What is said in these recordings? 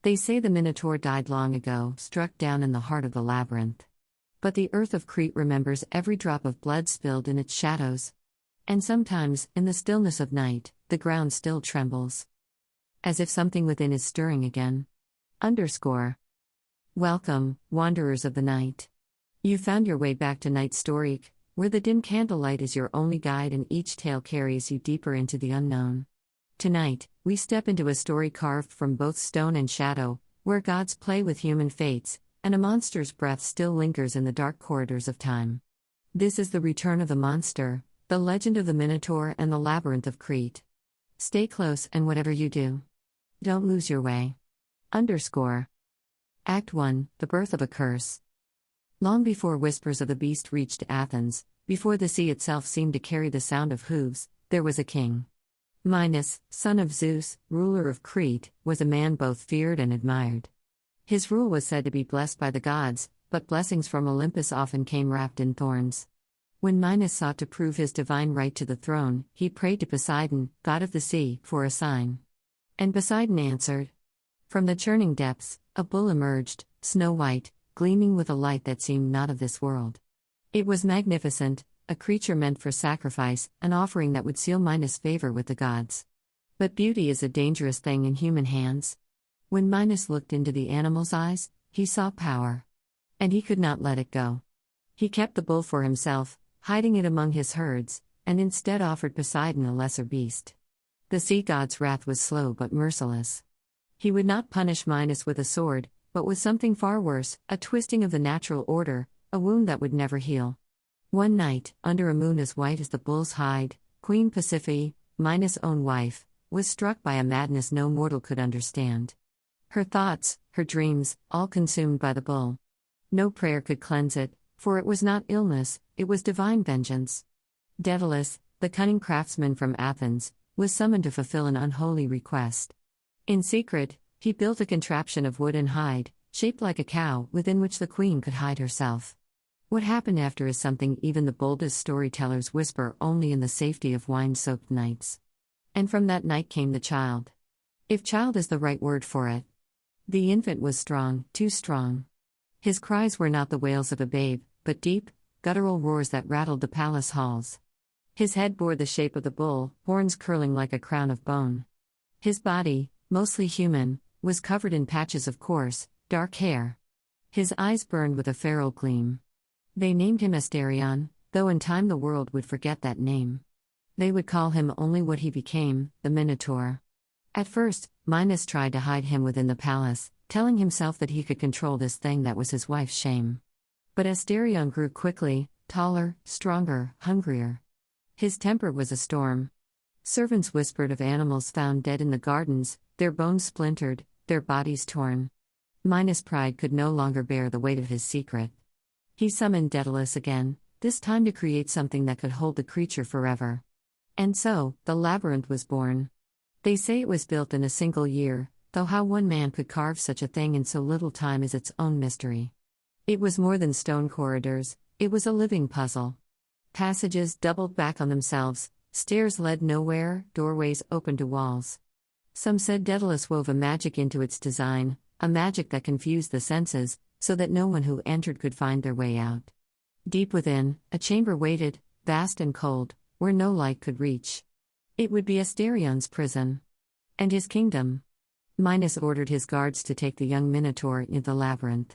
They say the Minotaur died long ago, struck down in the heart of the labyrinth. But the earth of Crete remembers every drop of blood spilled in its shadows. And sometimes, in the stillness of night, the ground still trembles. As if something within is stirring again. Welcome, wanderers of the night. You found your way back to Night Story, where the dim candlelight is your only guide and each tale carries you deeper into the unknown. Tonight, we step into a story carved from both stone and shadow, where gods play with human fates, and a monster's breath still lingers in the dark corridors of time. This is the return of the monster, the legend of the Minotaur and the Labyrinth of Crete. Stay close, and whatever you do, don't lose your way. Act 1, The Birth of a Curse. Long before whispers of the beast reached Athens, before the sea itself seemed to carry the sound of hooves, there was a king. Minos, son of Zeus, ruler of Crete, was a man both feared and admired. His rule was said to be blessed by the gods, but blessings from Olympus often came wrapped in thorns. When Minos sought to prove his divine right to the throne, he prayed to Poseidon, god of the sea, for a sign. And Poseidon answered. From the churning depths, a bull emerged, snow-white, gleaming with a light that seemed not of this world. It was magnificent, a creature meant for sacrifice, an offering that would seal Minos' favor with the gods. But beauty is a dangerous thing in human hands. When Minos looked into the animal's eyes, he saw power. And he could not let it go. He kept the bull for himself, hiding it among his herds, and instead offered Poseidon a lesser beast. The sea god's wrath was slow but merciless. He would not punish Minos with a sword, but with something far worse, a twisting of the natural order, a wound that would never heal. One night, under a moon as white as the bull's hide, Queen Pasiphae, Minos' own wife, was struck by a madness no mortal could understand. Her thoughts, her dreams, all consumed by the bull. No prayer could cleanse it, for it was not illness, it was divine vengeance. Daedalus, the cunning craftsman from Athens, was summoned to fulfill an unholy request. In secret, he built a contraption of wood and hide, shaped like a cow, within which the queen could hide herself. What happened after is something even the boldest storytellers whisper only in the safety of wine-soaked nights. And from that night came the child. If child is the right word for it. The infant was strong, too strong. His cries were not the wails of a babe, but deep, guttural roars that rattled the palace halls. His head bore the shape of the bull, horns curling like a crown of bone. His body, mostly human, was covered in patches of coarse, dark hair. His eyes burned with a feral gleam. They named him Asterion, though in time the world would forget that name. They would call him only what he became, the Minotaur. At first, Minos tried to hide him within the palace, telling himself that he could control this thing that was his wife's shame. But Asterion grew quickly, taller, stronger, hungrier. His temper was a storm. Servants whispered of animals found dead in the gardens, their bones splintered, their bodies torn. Minos' pride could no longer bear the weight of his secret. He summoned Daedalus again, this time to create something that could hold the creature forever. And so, the labyrinth was born. They say it was built in a single year, though how one man could carve such a thing in so little time is its own mystery. It was more than stone corridors, it was a living puzzle. Passages doubled back on themselves, stairs led nowhere, doorways opened to walls. Some said Daedalus wove a magic into its design, a magic that confused the senses, so that no one who entered could find their way out. Deep within, a chamber waited, vast and cold, where no light could reach. It would be Asterion's prison. And his kingdom. Minos ordered his guards to take the young Minotaur into the labyrinth.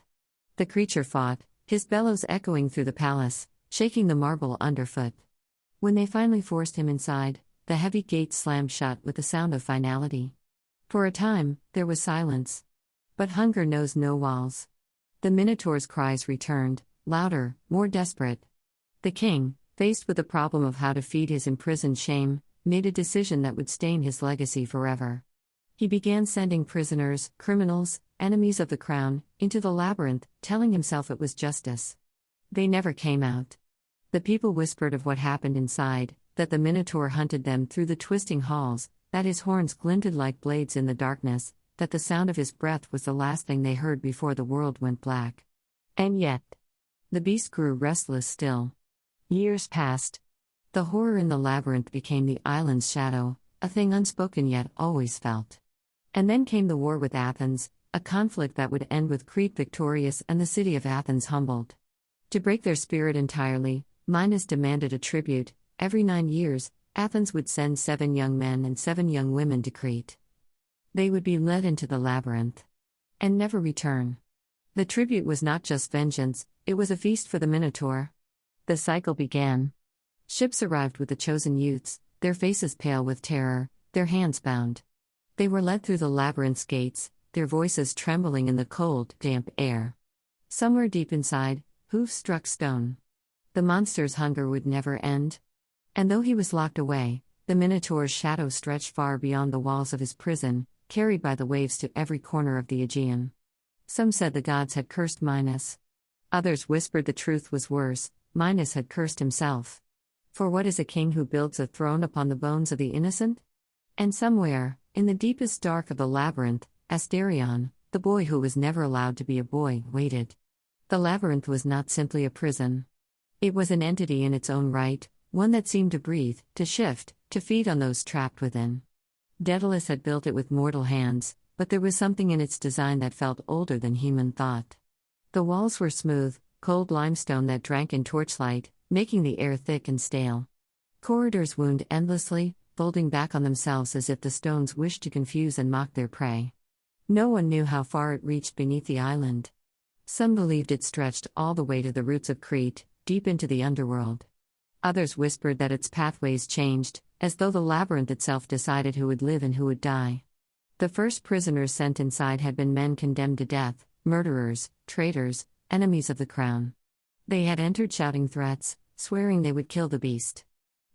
The creature fought, his bellows echoing through the palace, shaking the marble underfoot. When they finally forced him inside, the heavy gate slammed shut with the sound of finality. For a time, there was silence. But hunger knows no walls. The Minotaur's cries returned, louder, more desperate. The king, faced with the problem of how to feed his imprisoned shame, made a decision that would stain his legacy forever. He began sending prisoners, criminals, enemies of the crown, into the labyrinth, telling himself it was justice. They never came out. The people whispered of what happened inside, that the Minotaur hunted them through the twisting halls, that his horns glinted like blades in the darkness, that the sound of his breath was the last thing they heard before the world went black. And yet, the beast grew restless still. Years passed. The horror in the labyrinth became the island's shadow, a thing unspoken yet always felt. And then came the war with Athens, a conflict that would end with Crete victorious and the city of Athens humbled. To break their spirit entirely, Minos demanded a tribute. Every 9 years, Athens would send 7 young men and 7 young women to Crete. They would be led into the labyrinth and never return. The tribute was not just vengeance, it was a feast for the Minotaur. The cycle began. Ships arrived with the chosen youths, their faces pale with terror, their hands bound. They were led through the labyrinth's gates, their voices trembling in the cold, damp air. Somewhere deep inside, hooves struck stone. The monster's hunger would never end. And though he was locked away, the Minotaur's shadow stretched far beyond the walls of his prison, carried by the waves to every corner of the Aegean. Some said the gods had cursed Minos. Others whispered the truth was worse, Minos had cursed himself. For what is a king who builds a throne upon the bones of the innocent? And somewhere, in the deepest dark of the labyrinth, Asterion, the boy who was never allowed to be a boy, waited. The labyrinth was not simply a prison. It was an entity in its own right, one that seemed to breathe, to shift, to feed on those trapped within. Daedalus had built it with mortal hands, but there was something in its design that felt older than human thought. The walls were smooth, cold limestone that drank in torchlight, making the air thick and stale. Corridors wound endlessly, folding back on themselves as if the stones wished to confuse and mock their prey. No one knew how far it reached beneath the island. Some believed it stretched all the way to the roots of Crete, deep into the underworld. Others whispered that its pathways changed, as though the labyrinth itself decided who would live and who would die. The first prisoners sent inside had been men condemned to death, murderers, traitors, enemies of the crown. They had entered shouting threats, swearing they would kill the beast.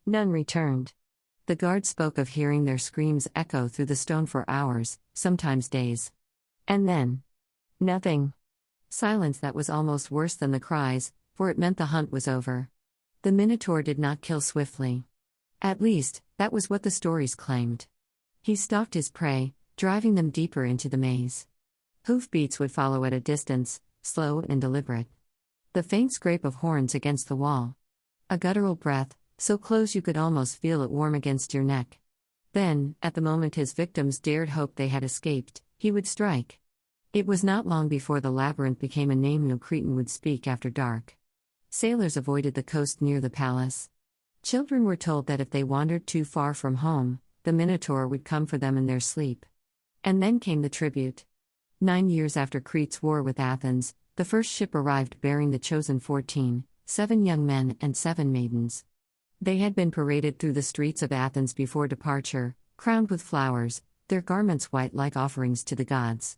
None returned. The guards spoke of hearing their screams echo through the stone for hours, sometimes days. And then, nothing. Silence that was almost worse than the cries, for it meant the hunt was over. The Minotaur did not kill swiftly. At least, that was what the stories claimed. He stalked his prey, driving them deeper into the maze. Hoofbeats would follow at a distance, slow and deliberate. The faint scrape of horns against the wall. A guttural breath, so close you could almost feel it warm against your neck. Then, at the moment his victims dared hope they had escaped, he would strike. It was not long before the labyrinth became a name no Cretan would speak after dark. Sailors avoided the coast near the palace. Children were told that if they wandered too far from home, the Minotaur would come for them in their sleep. And then came the tribute. 9 years after Crete's war with Athens, the first ship arrived bearing the chosen 14, 7 young men and 7 maidens. They had been paraded through the streets of Athens before departure, crowned with flowers, their garments white like offerings to the gods.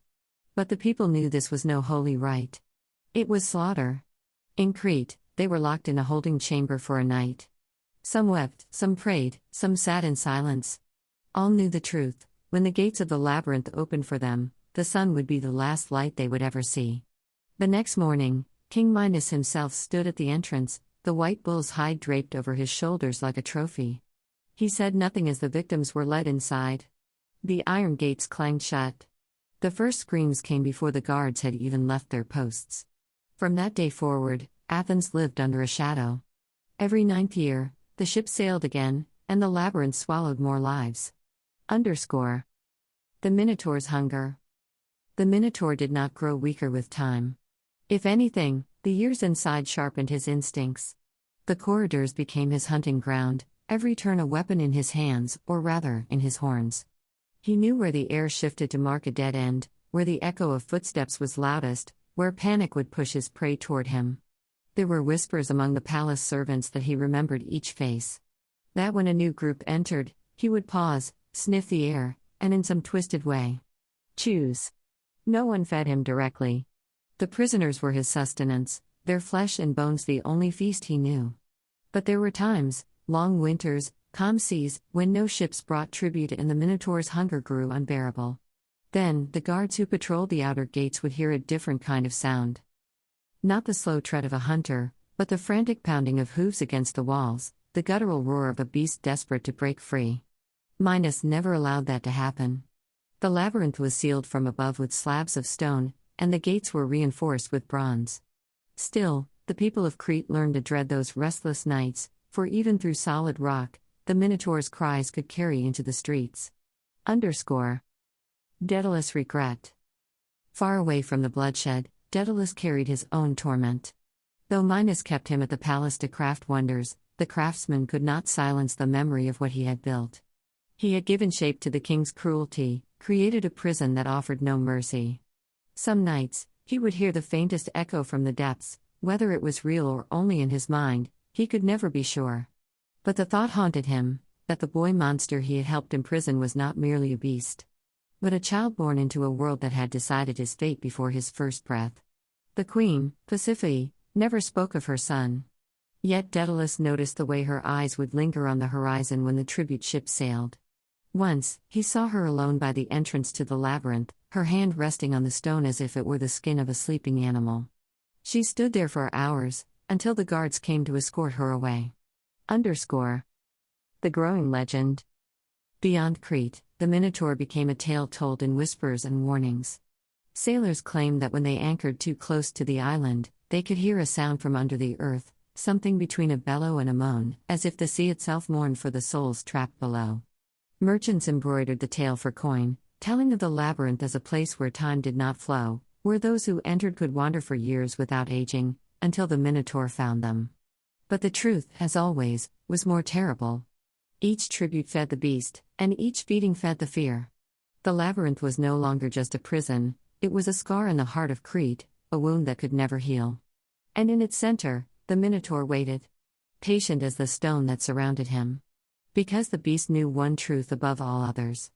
But the people knew this was no holy rite. It was slaughter. In Crete, they were locked in a holding chamber for a night. Some wept, some prayed, some sat in silence. All knew the truth: when the gates of the labyrinth opened for them, the sun would be the last light they would ever see. The next morning, King Minos himself stood at the entrance, the white bull's hide draped over his shoulders like a trophy. He said nothing as the victims were led inside. The iron gates clanged shut. The first screams came before the guards had even left their posts. From that day forward, Athens lived under a shadow. Every 9th year, the ship sailed again, and the labyrinth swallowed more lives. _ The Minotaur's hunger. The Minotaur did not grow weaker with time. If anything, the years inside sharpened his instincts. The corridors became his hunting ground, every turn a weapon in his hands, or rather, in his horns. He knew where the air shifted to mark a dead end, where the echo of footsteps was loudest, where panic would push his prey toward him. There were whispers among the palace servants that he remembered each face. That when a new group entered, he would pause, sniff the air, and in some twisted way choose. No one fed him directly. The prisoners were his sustenance, their flesh and bones the only feast he knew. But there were times, long winters, calm seas, when no ships brought tribute and the Minotaur's hunger grew unbearable. Then, the guards who patrolled the outer gates would hear a different kind of sound. Not the slow tread of a hunter, but the frantic pounding of hooves against the walls, the guttural roar of a beast desperate to break free. Minos never allowed that to happen. The labyrinth was sealed from above with slabs of stone, and the gates were reinforced with bronze. Still, the people of Crete learned to dread those restless nights, for even through solid rock, the Minotaur's cries could carry into the streets. _ Daedalus regret. Far away from the bloodshed, Daedalus carried his own torment. Though Minos kept him at the palace to craft wonders, the craftsman could not silence the memory of what he had built. He had given shape to the king's cruelty, created a prison that offered no mercy. Some nights, he would hear the faintest echo from the depths, whether it was real or only in his mind, he could never be sure. But the thought haunted him, that the boy monster he had helped imprison was not merely a beast, but a child born into a world that had decided his fate before his first breath. The queen, Pasiphae, never spoke of her son. Yet Daedalus noticed the way her eyes would linger on the horizon when the tribute ship sailed. Once, he saw her alone by the entrance to the labyrinth, her hand resting on the stone as if it were the skin of a sleeping animal. She stood there for hours, until the guards came to escort her away. The growing legend. Beyond Crete, the Minotaur became a tale told in whispers and warnings. Sailors claimed that when they anchored too close to the island, they could hear a sound from under the earth, something between a bellow and a moan, as if the sea itself mourned for the souls trapped below. Merchants embroidered the tale for coin, telling of the labyrinth as a place where time did not flow, where those who entered could wander for years without aging, until the Minotaur found them. But the truth, as always, was more terrible. Each tribute fed the beast, and each feeding fed the fear. The labyrinth was no longer just a prison, it was a scar in the heart of Crete, a wound that could never heal. And in its center, the Minotaur waited, patient as the stone that surrounded him. Because the beast knew one truth above all others.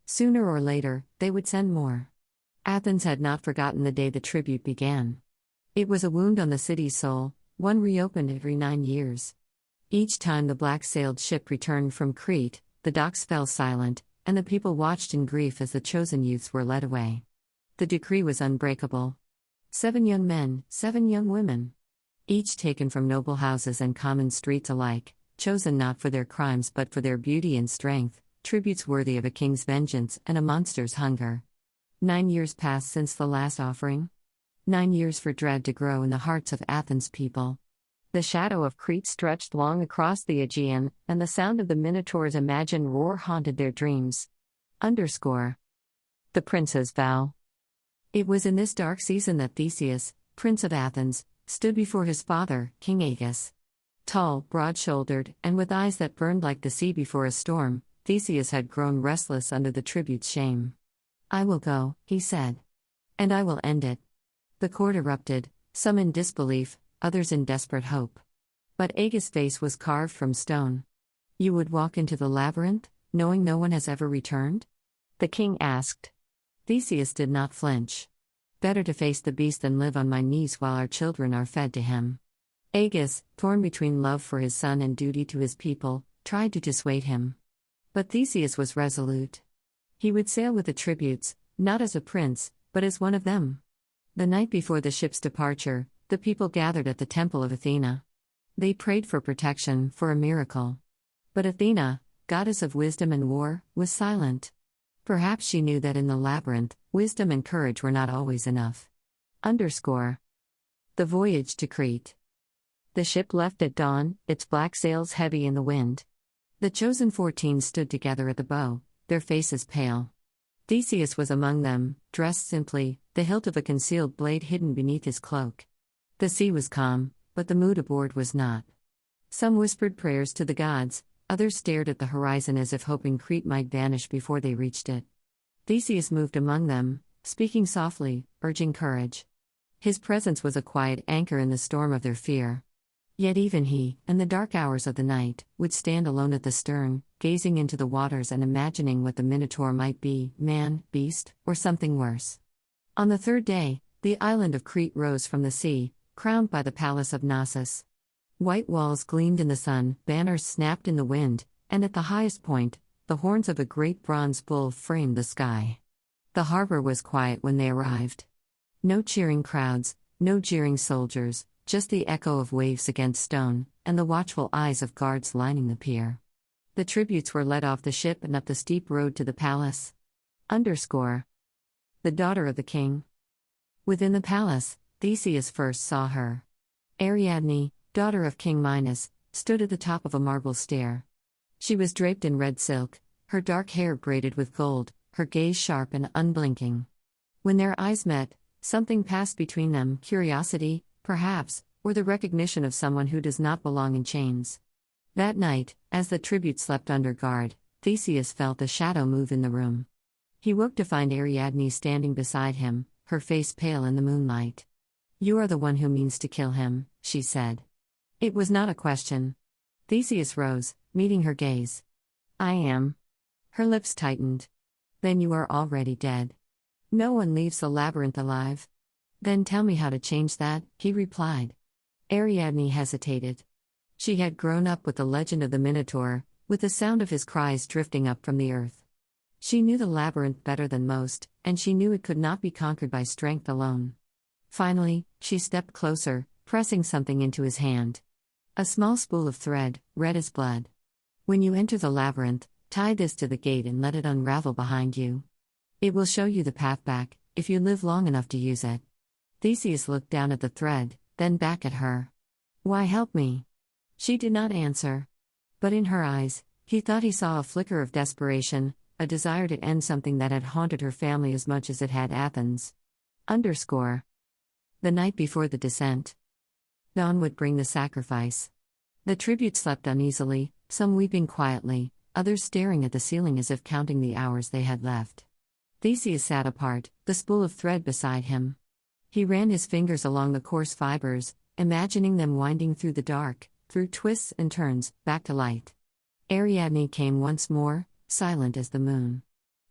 Sooner or later, they would send more. Athens had not forgotten the day the tribute began. It was a wound on the city's soul, one reopened every 9 years. Each time the black-sailed ship returned from Crete, the docks fell silent, and the people watched in grief as the chosen youths were led away. The decree was unbreakable. 7 young men, 7 young women. Each taken from noble houses and common streets alike, chosen not for their crimes but for their beauty and strength, tributes worthy of a king's vengeance and a monster's hunger. 9 years passed since the last offering. 9 years for dread to grow in the hearts of Athens' people. The shadow of Crete stretched long across the Aegean, and the sound of the Minotaur's imagined roar haunted their dreams. The prince's vow. It was in this dark season that Theseus, prince of Athens, stood before his father, King Aegeus. Tall, broad-shouldered, and with eyes that burned like the sea before a storm, Theseus had grown restless under the tribute's shame. "I will go," he said. "And I will end it." The court erupted, some in disbelief, others in desperate hope. But Aegeus' face was carved from stone. "You would walk into the labyrinth, knowing no one has ever returned?" the king asked. Theseus did not flinch. "Better to face the beast than live on my knees while our children are fed to him." Aegeus, torn between love for his son and duty to his people, tried to dissuade him. But Theseus was resolute. He would sail with the tributes, not as a prince, but as one of them. The night before the ship's departure, the people gathered at the temple of Athena. They prayed for protection, for a miracle. But Athena, goddess of wisdom and war, was silent. Perhaps she knew that in the labyrinth, wisdom and courage were not always enough. The voyage to Crete. The ship left at dawn, its black sails heavy in the wind. The chosen 14 stood together at the bow, their faces pale. Theseus was among them, dressed simply, the hilt of a concealed blade hidden beneath his cloak. The sea was calm, but the mood aboard was not. Some whispered prayers to the gods, others stared at the horizon as if hoping Crete might vanish before they reached it. Theseus moved among them, speaking softly, urging courage. His presence was a quiet anchor in the storm of their fear. Yet even he, in the dark hours of the night, would stand alone at the stern, gazing into the waters and imagining what the Minotaur might be, man, beast, or something worse. On the 3rd day, the island of Crete rose from the sea, crowned by the palace of Knossos. White walls gleamed in the sun, banners snapped in the wind, and at the highest point, the horns of a great bronze bull framed the sky. The harbor was quiet when they arrived. No cheering crowds, no jeering soldiers, just the echo of waves against stone, and the watchful eyes of guards lining the pier. The tributes were led off the ship and up the steep road to the palace. The daughter of the king. Within the palace, Theseus first saw her. Ariadne, daughter of King Minos, stood at the top of a marble stair. She was draped in red silk, her dark hair braided with gold, her gaze sharp and unblinking. When their eyes met, something passed between them, curiosity, perhaps, or the recognition of someone who does not belong in chains. That night, as the tribute slept under guard, Theseus felt a shadow move in the room. He woke to find Ariadne standing beside him, her face pale in the moonlight. "You are the one who means to kill him," she said. It was not a question. Theseus rose, meeting her gaze. "I am." Her lips tightened. "Then you are already dead. No one leaves the labyrinth alive." "Then tell me how to change that," he replied. Ariadne hesitated. She had grown up with the legend of the Minotaur, with the sound of his cries drifting up from the earth. She knew the labyrinth better than most, and she knew it could not be conquered by strength alone. Finally, she stepped closer, pressing something into his hand. A small spool of thread, red as blood. "When you enter the labyrinth, tie this to the gate and let it unravel behind you. It will show you the path back, if you live long enough to use it." Theseus looked down at the thread, then back at her. "Why help me?" She did not answer. But in her eyes, he thought he saw a flicker of desperation, a desire to end something that had haunted her family as much as it had Athens. The night before the descent. Dawn would bring the sacrifice. The tribute slept uneasily, some weeping quietly, others staring at the ceiling as if counting the hours they had left. Theseus sat apart, the spool of thread beside him. He ran his fingers along the coarse fibers, imagining them winding through the dark, through twists and turns, back to light. Ariadne came once more, silent as the moon.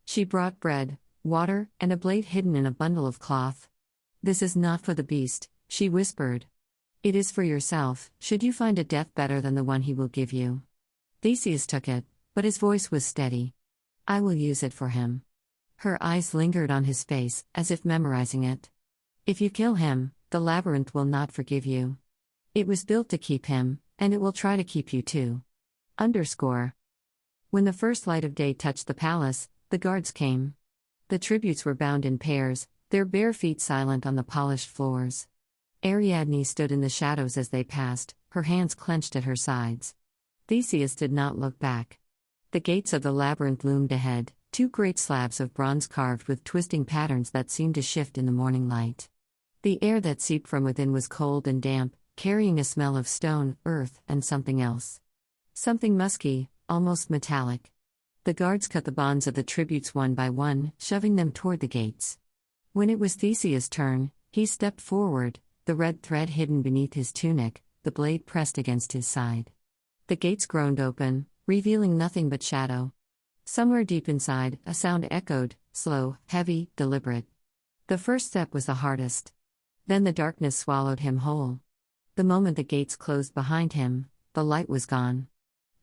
She brought bread, water, and a blade hidden in a bundle of cloth. "This is not for the beast," she whispered. "It is for yourself, should you find a death better than the one he will give you." Theseus took it, but his voice was steady. "I will use it for him." Her eyes lingered on his face, as if memorizing it. "If you kill him, the labyrinth will not forgive you. It was built to keep him, and it will try to keep you too. When the first light of day touched the palace, the guards came. The tributes were bound in pairs, their bare feet silent on the polished floors. Ariadne stood in the shadows as they passed, her hands clenched at her sides. Theseus did not look back. The gates of the labyrinth loomed ahead, two great slabs of bronze carved with twisting patterns that seemed to shift in the morning light. The air that seeped from within was cold and damp, carrying a smell of stone, earth, and something else. Something musky, almost metallic. The guards cut the bonds of the tributes one by one, shoving them toward the gates. When it was Theseus' turn, he stepped forward, the red thread hidden beneath his tunic, the blade pressed against his side. The gates groaned open, revealing nothing but shadow. Somewhere deep inside, a sound echoed, slow, heavy, deliberate. The first step was the hardest. Then the darkness swallowed him whole. The moment the gates closed behind him, the light was gone.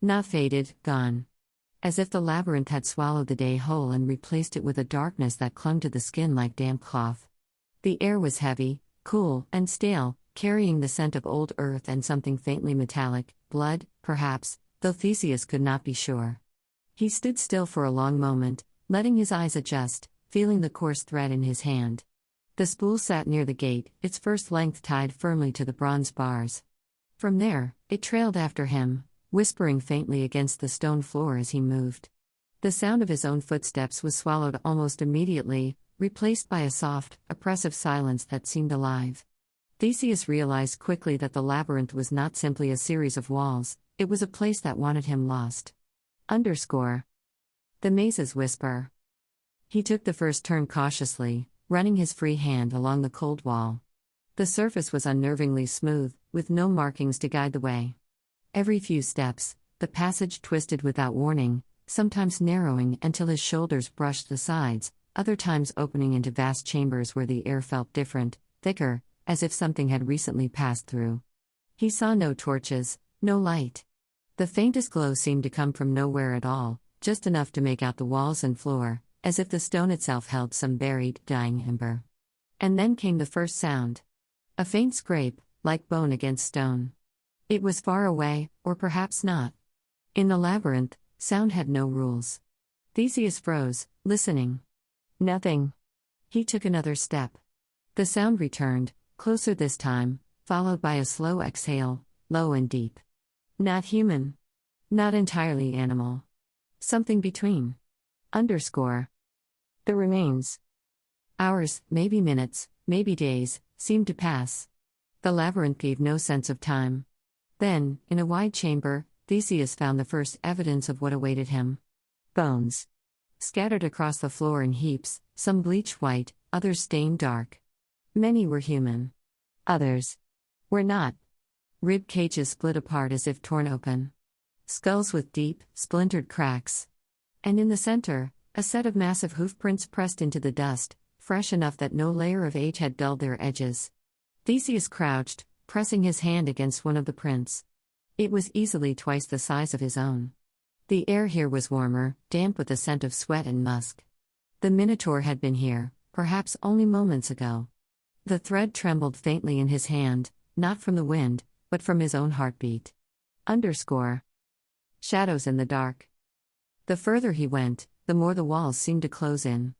Not faded, gone. As if the labyrinth had swallowed the day whole and replaced it with a darkness that clung to the skin like damp cloth. The air was heavy, cool, and stale, carrying the scent of old earth and something faintly metallic, blood, perhaps, though Theseus could not be sure. He stood still for a long moment, letting his eyes adjust, feeling the coarse thread in his hand. The spool sat near the gate, its first length tied firmly to the bronze bars. From there, it trailed after him, whispering faintly against the stone floor as he moved. The sound of his own footsteps was swallowed almost immediately, replaced by a soft, oppressive silence that seemed alive. Theseus realized quickly that the labyrinth was not simply a series of walls, it was a place that wanted him lost. The maze's whisper. He took the first turn cautiously, running his free hand along the cold wall. The surface was unnervingly smooth, with no markings to guide the way. Every few steps, the passage twisted without warning, sometimes narrowing until his shoulders brushed the sides, other times opening into vast chambers where the air felt different, thicker, as if something had recently passed through. He saw no torches, no light. The faintest glow seemed to come from nowhere at all, just enough to make out the walls and floor, as if the stone itself held some buried, dying ember. And then came the first sound. A faint scrape, like bone against stone. It was far away, or perhaps not. In the labyrinth, sound had no rules. Theseus froze, listening. Nothing. He took another step. The sound returned, closer this time, followed by a slow exhale, low and deep. Not human. Not entirely animal. Something between. The remains. Hours, maybe minutes, maybe days, seemed to pass. The labyrinth gave no sense of time. Then, in a wide chamber, Theseus found the first evidence of what awaited him. Bones. Scattered across the floor in heaps, some bleached white, others stained dark. Many were human. Others were not. Rib cages split apart as if torn open. Skulls with deep, splintered cracks. And in the center, a set of massive hoofprints pressed into the dust, fresh enough that no layer of age had dulled their edges. Theseus crouched, pressing his hand against one of the prints. It was easily twice the size of his own. The air here was warmer, damp with the scent of sweat and musk. The Minotaur had been here, perhaps only moments ago. The thread trembled faintly in his hand, not from the wind, but from his own heartbeat. Shadows in the dark. The further he went, the more the walls seemed to close in.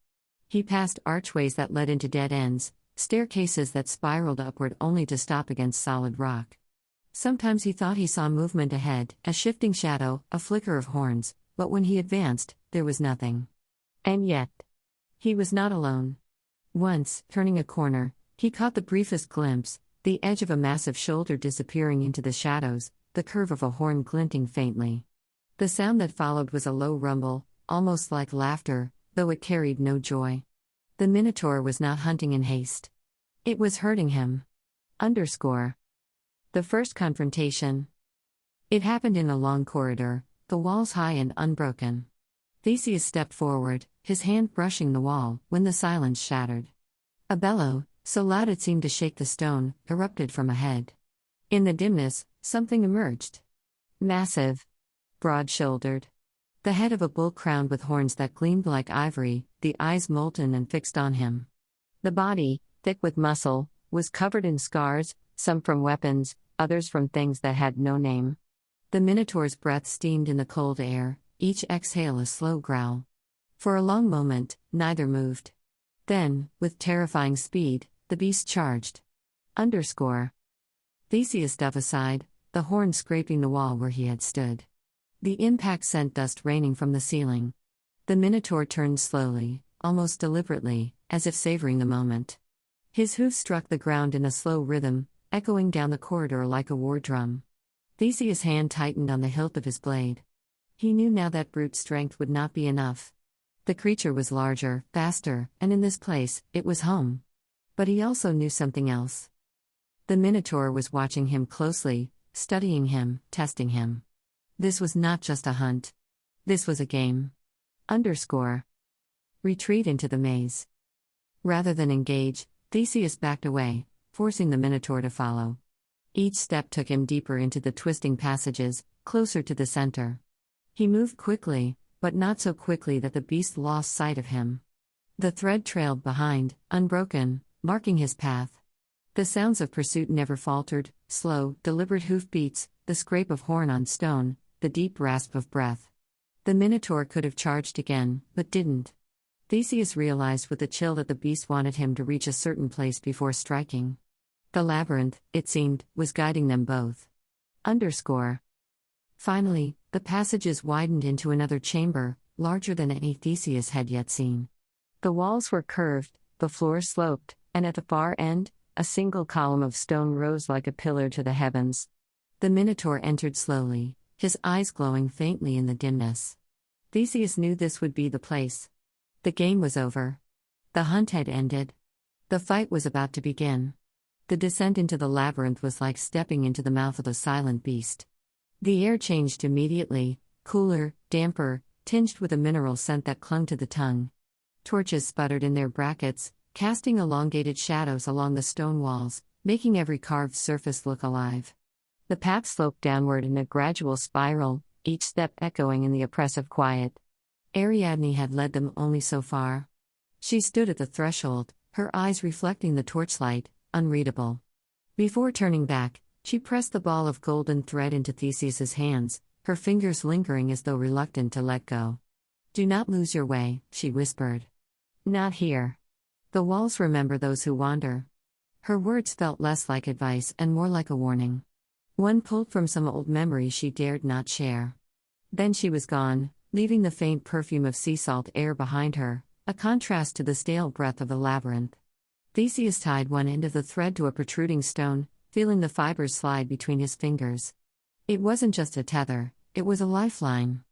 He passed archways that led into dead ends, staircases that spiraled upward only to stop against solid rock. Sometimes he thought he saw movement ahead, a shifting shadow, a flicker of horns, but when he advanced, there was nothing. And yet, he was not alone. Once, turning a corner, he caught the briefest glimpse, the edge of a massive shoulder disappearing into the shadows, the curve of a horn glinting faintly. The sound that followed was a low rumble, almost like laughter, though it carried no joy. The Minotaur was not hunting in haste. It was hurting him. The first confrontation. It happened in a long corridor, the walls high and unbroken. Theseus stepped forward, his hand brushing the wall, when the silence shattered. A bellow, so loud it seemed to shake the stone, erupted from ahead. In the dimness, something emerged. Massive. Broad-shouldered. The head of a bull crowned with horns that gleamed like ivory, the eyes molten and fixed on him. The body, thick with muscle, was covered in scars, some from weapons, others from things that had no name. The Minotaur's breath steamed in the cold air, each exhale a slow growl. For a long moment, neither moved. Then, with terrifying speed, the beast charged. Theseus dove aside, the horn scraping the wall where he had stood. The impact sent dust raining from the ceiling. The Minotaur turned slowly, almost deliberately, as if savoring the moment. His hoofs struck the ground in a slow rhythm, echoing down the corridor like a war drum. Theseus' hand tightened on the hilt of his blade. He knew now that brute strength would not be enough. The creature was larger, faster, and in this place, it was home. But he also knew something else. The Minotaur was watching him closely, studying him, testing him. This was not just a hunt. This was a game. Retreat into the maze. Rather than engage, Theseus backed away, forcing the Minotaur to follow. Each step took him deeper into the twisting passages, closer to the center. He moved quickly, but not so quickly that the beast lost sight of him. The thread trailed behind, unbroken, marking his path. The sounds of pursuit never faltered, slow, deliberate hoofbeats, the scrape of horn on stone, the deep rasp of breath. The Minotaur could have charged again, but didn't. Theseus realized with a chill that the beast wanted him to reach a certain place before striking. The labyrinth, it seemed, was guiding them both. Finally, the passages widened into another chamber, larger than any Theseus had yet seen. The walls were curved, the floor sloped, and at the far end, a single column of stone rose like a pillar to the heavens. The Minotaur entered slowly, his eyes glowing faintly in the dimness. Theseus knew this would be the place. The game was over. The hunt had ended. The fight was about to begin. The descent into the labyrinth was like stepping into the mouth of a silent beast. The air changed immediately, cooler, damper, tinged with a mineral scent that clung to the tongue. Torches sputtered in their brackets, casting elongated shadows along the stone walls, making every carved surface look alive. The path sloped downward in a gradual spiral, each step echoing in the oppressive quiet. Ariadne had led them only so far. She stood at the threshold, her eyes reflecting the torchlight, unreadable. Before turning back, she pressed the ball of golden thread into Theseus's hands, her fingers lingering as though reluctant to let go. "Do not lose your way," she whispered. "Not here. The walls remember those who wander." Her words felt less like advice and more like a warning. One pulled from some old memory she dared not share. Then she was gone, leaving the faint perfume of sea salt air behind her, a contrast to the stale breath of the labyrinth. Theseus tied one end of the thread to a protruding stone, feeling the fibers slide between his fingers. It wasn't just a tether, it was a lifeline.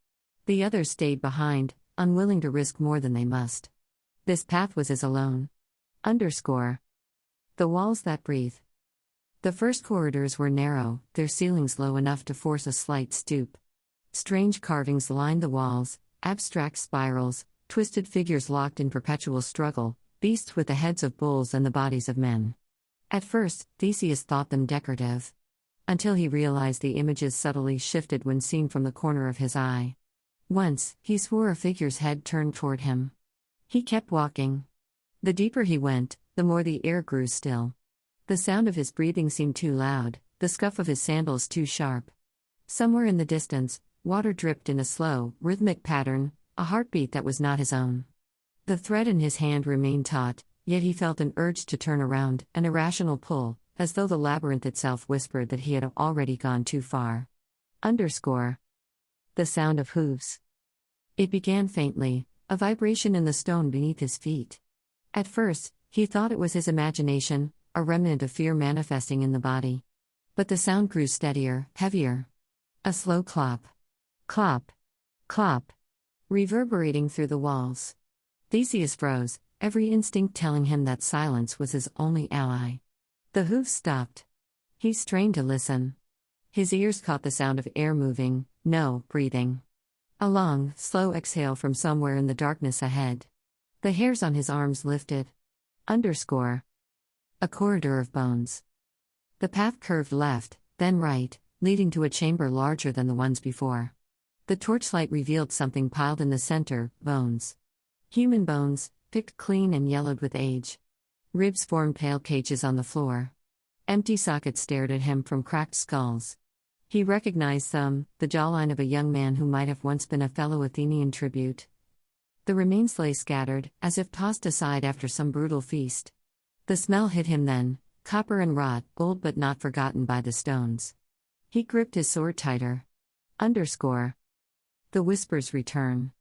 The others stayed behind, unwilling to risk more than they must. This path was his alone. _ The walls that breathe. The first corridors were narrow, their ceilings low enough to force a slight stoop. Strange carvings lined the walls, abstract spirals, twisted figures locked in perpetual struggle, beasts with the heads of bulls and the bodies of men. At first, Theseus thought them decorative. Until he realized the images subtly shifted when seen from the corner of his eye. Once, he swore a figure's head turned toward him. He kept walking. The deeper he went, the more the air grew still. The sound of his breathing seemed too loud, the scuff of his sandals too sharp. Somewhere in the distance, water dripped in a slow, rhythmic pattern, a heartbeat that was not his own. The thread in his hand remained taut, yet he felt an urge to turn around, an irrational pull, as though the labyrinth itself whispered that he had already gone too far. _ The sound of hooves. It began faintly, a vibration in the stone beneath his feet. At first, he thought it was his imagination, a remnant of fear manifesting in the body. But the sound grew steadier, heavier. A slow clop. Clop. Clop. Reverberating through the walls. Theseus froze, every instinct telling him that silence was his only ally. The hooves stopped. He strained to listen. His ears caught the sound of air moving, no breathing. A long, slow exhale from somewhere in the darkness ahead. The hairs on his arms lifted. _ A corridor of bones. The path curved left, then right, leading to a chamber larger than the ones before. The torchlight revealed something piled in the center, bones. Human bones, picked clean and yellowed with age. Ribs formed pale cages on the floor. Empty sockets stared at him from cracked skulls. He recognized some, the jawline of a young man who might have once been a fellow Athenian tribute. The remains lay scattered, as if tossed aside after some brutal feast. The smell hit him then, copper and rot, old but not forgotten by the stones. He gripped his sword tighter. _ The whispers return.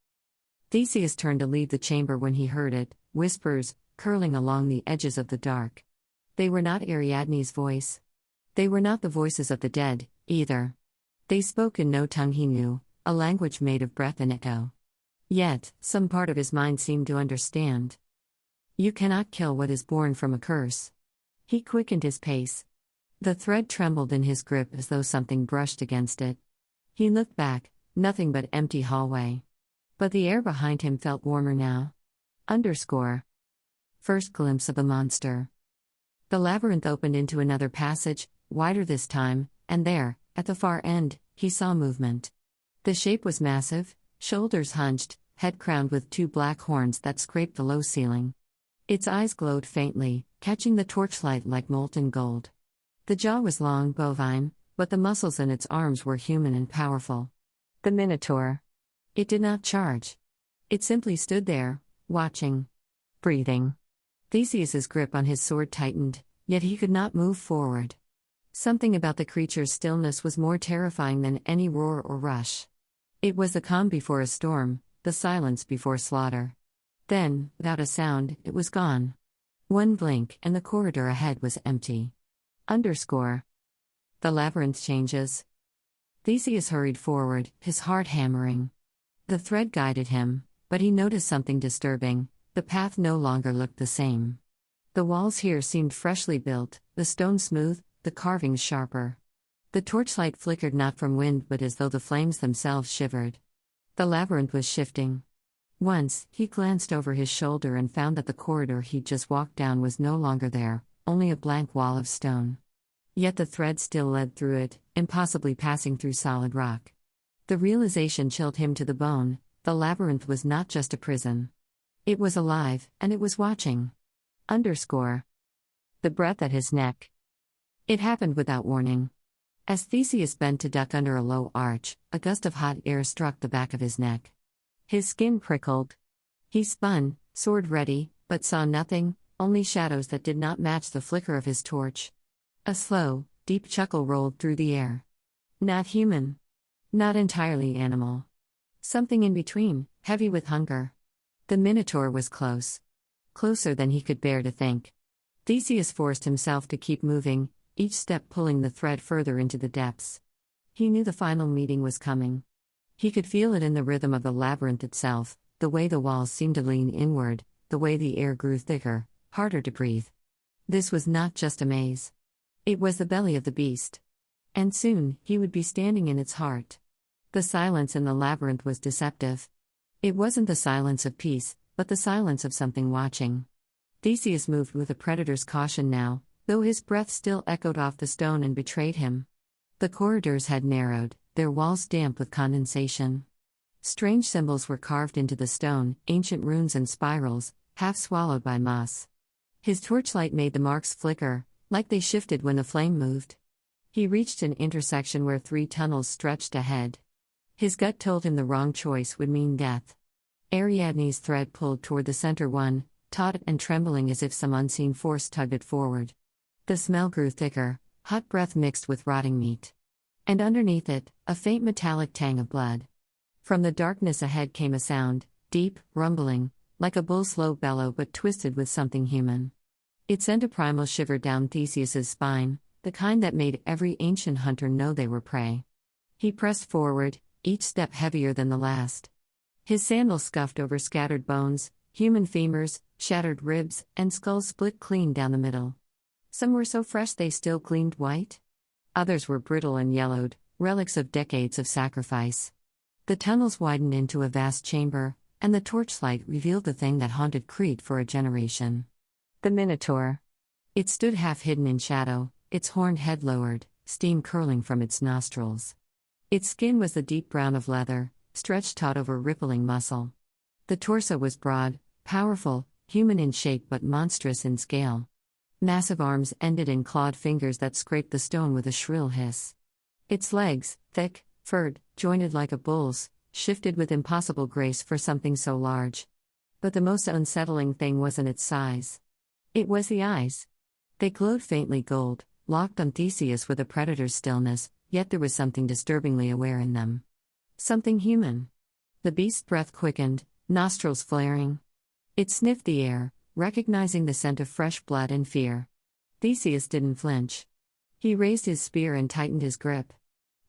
Theseus turned to leave the chamber when he heard it, whispers, curling along the edges of the dark. They were not Ariadne's voice. They were not the voices of the dead, either. They spoke in no tongue he knew, a language made of breath and echo. Yet, some part of his mind seemed to understand. You cannot kill what is born from a curse. He quickened his pace. The thread trembled in his grip as though something brushed against it. He looked back, nothing but empty hallway. But the air behind him felt warmer now. _ First glimpse of the monster. The labyrinth opened into another passage, wider this time, and there, at the far end, he saw movement. The shape was massive, shoulders hunched, head crowned with two black horns that scraped the low ceiling. Its eyes glowed faintly, catching the torchlight like molten gold. The jaw was long, bovine, but the muscles in its arms were human and powerful. The Minotaur. It did not charge. It simply stood there, watching. Breathing. Theseus's grip on his sword tightened, yet he could not move forward. Something about the creature's stillness was more terrifying than any roar or rush. It was the calm before a storm, the silence before slaughter. Then, without a sound, it was gone. One blink, and the corridor ahead was empty. _ The labyrinth changes. Theseus hurried forward, his heart hammering. The thread guided him, but he noticed something disturbing. The path no longer looked the same. The walls here seemed freshly built, the stone smooth, the carvings sharper. The torchlight flickered not from wind but as though the flames themselves shivered. The labyrinth was shifting. Once, he glanced over his shoulder and found that the corridor he'd just walked down was no longer there, only a blank wall of stone. Yet the thread still led through it, impossibly passing through solid rock. The realization chilled him to the bone. The labyrinth was not just a prison. It was alive, and it was watching. _ The breath at his neck. It happened without warning. As Theseus bent to duck under a low arch, a gust of hot air struck the back of his neck. His skin prickled. He spun, sword ready, but saw nothing, only shadows that did not match the flicker of his torch. A slow, deep chuckle rolled through the air. Not human. Not entirely animal. Something in between, heavy with hunger. The Minotaur was close. Closer than he could bear to think. Theseus forced himself to keep moving, each step pulling the thread further into the depths. He knew the final meeting was coming. He could feel it in the rhythm of the labyrinth itself, the way the walls seemed to lean inward, the way the air grew thicker, harder to breathe. This was not just a maze. It was the belly of the beast. And soon, he would be standing in its heart. The silence in the labyrinth was deceptive. It wasn't the silence of peace, but the silence of something watching. Theseus moved with a predator's caution now, though his breath still echoed off the stone and betrayed him. The corridors had narrowed, their walls damp with condensation. Strange symbols were carved into the stone, ancient runes and spirals, half swallowed by moss. His torchlight made the marks flicker, like they shifted when the flame moved. He reached an intersection where 3 tunnels stretched ahead. His gut told him the wrong choice would mean death. Ariadne's thread pulled toward the center one, taut and trembling as if some unseen force tugged it forward. The smell grew thicker, hot breath mixed with rotting meat. And underneath it, a faint metallic tang of blood. From the darkness ahead came a sound, deep, rumbling, like a bull's slow bellow but twisted with something human. It sent a primal shiver down Theseus's spine, the kind that made every ancient hunter know they were prey. He pressed forward, each step heavier than the last. His sandals scuffed over scattered bones, human femurs, shattered ribs, and skulls split clean down the middle. Some were so fresh they still gleamed white. Others were brittle and yellowed, relics of decades of sacrifice. The tunnels widened into a vast chamber, and the torchlight revealed the thing that haunted Crete for a generation. The Minotaur. It stood half hidden in shadow, its horned head lowered, steam curling from its nostrils. Its skin was the deep brown of leather, stretched taut over rippling muscle. The torso was broad, powerful, human in shape but monstrous in scale. Massive arms ended in clawed fingers that scraped the stone with a shrill hiss. Its legs, thick, furred, jointed like a bull's, shifted with impossible grace for something so large. But the most unsettling thing wasn't its size. It was the eyes. They glowed faintly gold, locked on Theseus with a predator's stillness, yet there was something disturbingly aware in them. Something human. The beast's breath quickened, nostrils flaring. It sniffed the air, recognizing the scent of fresh blood and fear. Theseus didn't flinch. He raised his spear and tightened his grip.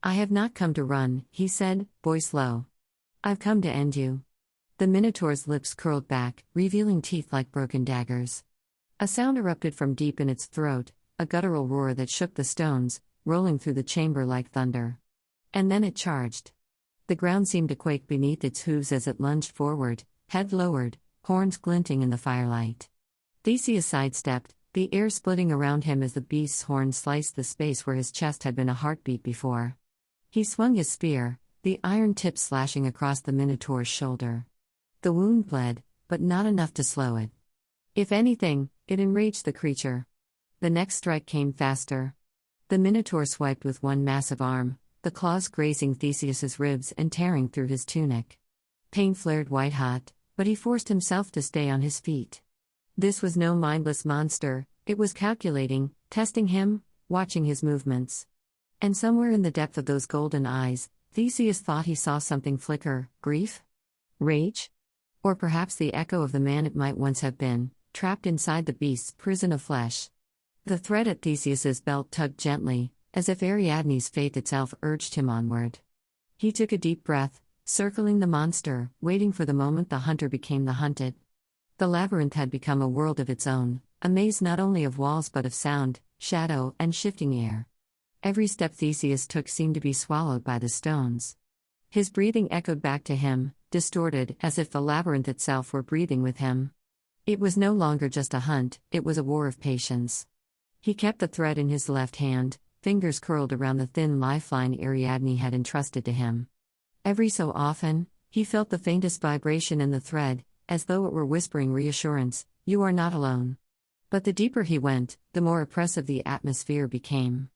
"I have not come to run," he said, voice low. "I've come to end you." The Minotaur's lips curled back, revealing teeth like broken daggers. A sound erupted from deep in its throat, a guttural roar that shook the stones, rolling through the chamber like thunder. And then it charged. The ground seemed to quake beneath its hooves as it lunged forward, head lowered, horns glinting in the firelight. Theseus sidestepped, the air splitting around him as the beast's horns sliced the space where his chest had been a heartbeat before. He swung his spear, the iron tip slashing across the Minotaur's shoulder. The wound bled, but not enough to slow it. If anything, it enraged the creature. The next strike came faster. The Minotaur swiped with one massive arm, the claws grazing Theseus's ribs and tearing through his tunic. Pain flared white-hot, but he forced himself to stay on his feet. This was no mindless monster, it was calculating, testing him, watching his movements. And somewhere in the depth of those golden eyes, Theseus thought he saw something flicker: grief? Rage? Or perhaps the echo of the man it might once have been, trapped inside the beast's prison of flesh. The thread at Theseus's belt tugged gently, as if Ariadne's faith itself urged him onward. He took a deep breath, circling the monster, waiting for the moment the hunter became the hunted. The labyrinth had become a world of its own, a maze not only of walls but of sound, shadow, and shifting air. Every step Theseus took seemed to be swallowed by the stones. His breathing echoed back to him, distorted, as if the labyrinth itself were breathing with him. It was no longer just a hunt, it was a war of patience. He kept the thread in his left hand, fingers curled around the thin lifeline Ariadne had entrusted to him. Every so often, he felt the faintest vibration in the thread, as though it were whispering reassurance, "You are not alone." But the deeper he went, the more oppressive the atmosphere became.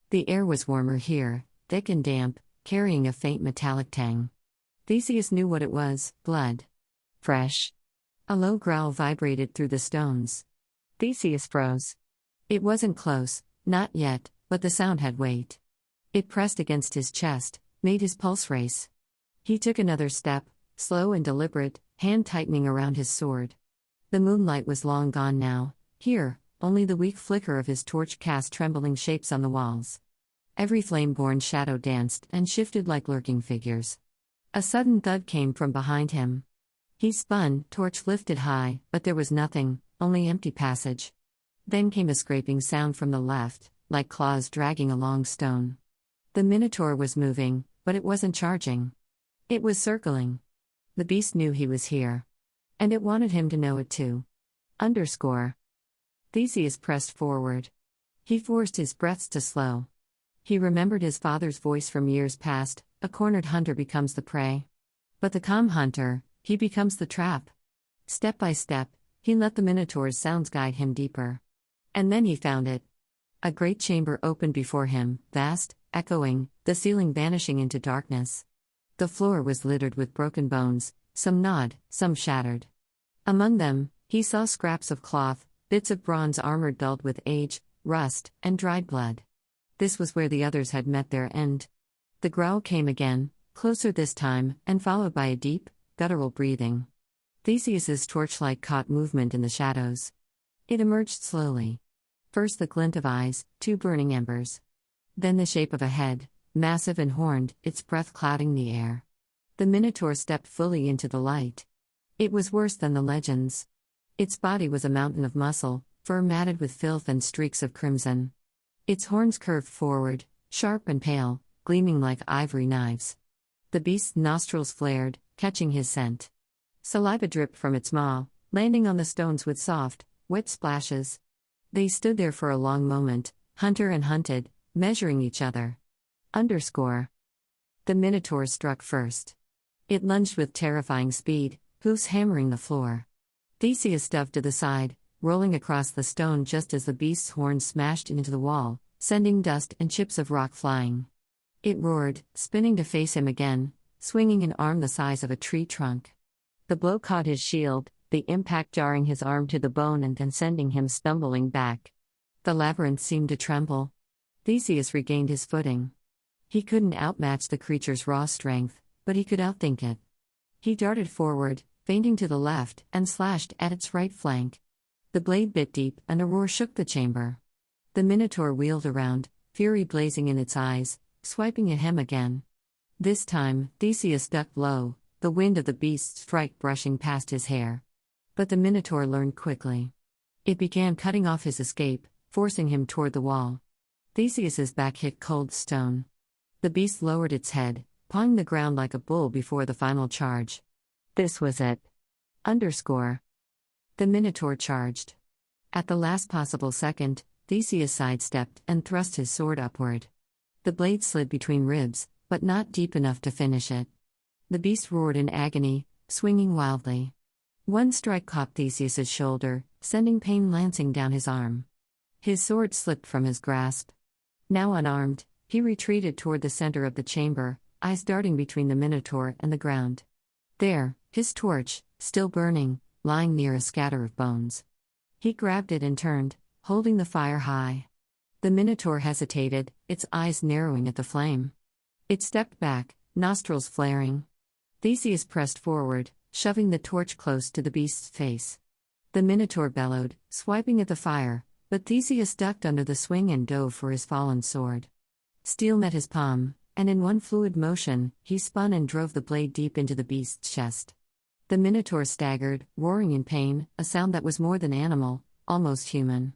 The air was warmer here, thick and damp, carrying a faint metallic tang. Theseus knew what it was: blood. Fresh. A low growl vibrated through the stones. Theseus froze. It wasn't close, not yet, but the sound had weight. It pressed against his chest, made his pulse race. He took another step, slow and deliberate, hand tightening around his sword. The moonlight was long gone now. Here, only the weak flicker of his torch cast trembling shapes on the walls. Every flame-born shadow danced and shifted like lurking figures. A sudden thud came from behind him. He spun, torch lifted high, but there was nothing, only empty passage. Then came a scraping sound from the left, like claws dragging a long stone. The Minotaur was moving, but it wasn't charging. It was circling. The beast knew he was here. And it wanted him to know it too. Theseus pressed forward. He forced his breaths to slow. He remembered his father's voice from years past, a cornered hunter becomes the prey. But the calm hunter, he becomes the trap. Step by step, he let the Minotaur's sounds guide him deeper. And then he found it. A great chamber opened before him, vast, echoing, the ceiling vanishing into darkness. The floor was littered with broken bones, some gnawed, some shattered. Among them, he saw scraps of cloth, bits of bronze armor dulled with age, rust, and dried blood. This was where the others had met their end. The growl came again, closer this time, and followed by a deep, guttural breathing. Theseus's torchlight caught movement in the shadows. It emerged slowly. First the glint of eyes, 2 burning embers. Then the shape of a head, massive and horned, its breath clouding the air. The Minotaur stepped fully into the light. It was worse than the legends. Its body was a mountain of muscle, fur matted with filth and streaks of crimson. Its horns curved forward, sharp and pale, gleaming like ivory knives. The beast's nostrils flared, catching his scent. Saliva dripped from its maw, landing on the stones with soft, wet splashes. They stood there for a long moment, hunter and hunted, measuring each other. The Minotaur struck first. It lunged with terrifying speed, hoofs hammering the floor. Theseus dove to the side, rolling across the stone just as the beast's horns smashed into the wall, sending dust and chips of rock flying. It roared, spinning to face him again, swinging an arm the size of a tree trunk. The blow caught his shield, the impact jarring his arm to the bone and then sending him stumbling back. The labyrinth seemed to tremble. Theseus regained his footing. He couldn't outmatch the creature's raw strength, but he could outthink it. He darted forward, feinting to the left, and slashed at its right flank. The blade bit deep, and a roar shook the chamber. The Minotaur wheeled around, fury blazing in its eyes, swiping at him again. This time, Theseus ducked low, the wind of the beast's strike brushing past his hair. But the Minotaur learned quickly. It began cutting off his escape, forcing him toward the wall. Theseus's back hit cold stone. The beast lowered its head, pawing the ground like a bull before the final charge. This was it. The Minotaur charged. At the last possible second, Theseus sidestepped and thrust his sword upward. The blade slid between ribs, but not deep enough to finish it. The beast roared in agony, swinging wildly. One strike caught Theseus's shoulder, sending pain lancing down his arm. His sword slipped from his grasp. Now unarmed, he retreated toward the center of the chamber, eyes darting between the Minotaur and the ground. There, his torch, still burning, lying near a scatter of bones. He grabbed it and turned, holding the fire high. The Minotaur hesitated, its eyes narrowing at the flame. It stepped back, nostrils flaring. Theseus pressed forward, shoving the torch close to the beast's face. The Minotaur bellowed, swiping at the fire, but Theseus ducked under the swing and dove for his fallen sword. Steel met his palm, and in one fluid motion, he spun and drove the blade deep into the beast's chest. The Minotaur staggered, roaring in pain, a sound that was more than animal, almost human.